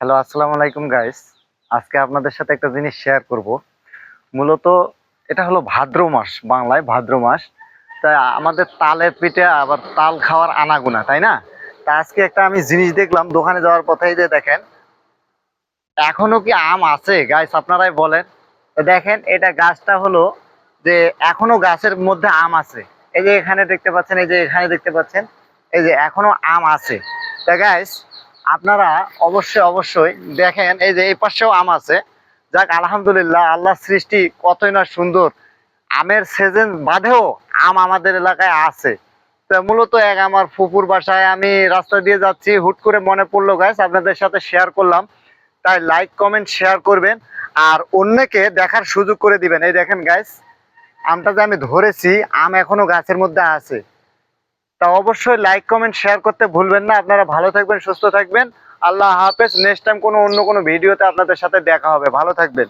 Hello, আসসালামু আলাইকুম guys. আজকে আপনাদের সাথে একটা জিনিস শেয়ার করব। মূলত এটা হলো ভাদ্র মাস, বাংলায় ভাদ্র মাস। তাই আমাদের তালের পিঠে আবার তাল খাওয়ার আনাগোনা, তাই না? তা আজকে একটা আমি জিনিস দেখলাম দোকানে যাওয়ার পথেই, যে দেখেন এখনো কি আম আছে গাইস, আপনারাই বলেন। তো দেখেন এটা গাছটা হলো যে এখনো গাছের মধ্যে আম আছে। এই যে এখানে দেখতে পাচ্ছেন, এই যে এখানে দেখতে পাচ্ছেন, এই যে এখনো আম আছে। তা গাইস, আপনারা অবশ্যই অবশ্যই দেখেন, এই যে এই পাশেও আম আছে। যাক আলহামদুলিল্লাহ, আল্লাহর সৃষ্টি কতই না সুন্দর। আমের সিজন বাদেও আম আমাদের এলাকায় আছে। তা মূলত এক আমার ফুপুর বাসায় আমি রাস্তা দিয়ে যাচ্ছি, হুট করে মনে পড়লো গাইস, আপনাদের সাথে শেয়ার করলাম। তাই লাইক কমেন্ট শেয়ার করবেন আর অন্যকে দেখার সুযোগ করে দিবেন। এই দেখেন গাইস, আমটা যে আমি ধরেছি, আম এখনো গাছের মধ্যে আছে। তা অবশ্যই লাইক কমেন্ট শেয়ার করতে ভুলবেন না। আপনারা ভালো থাকবেন, সুস্থ থাকবেন। আল্লাহ হাফেজ। নেক্সট টাইম অন্য কোনো ভিডিওতে আপনাদের সাথে দেখা হবে। ভালো থাকবেন।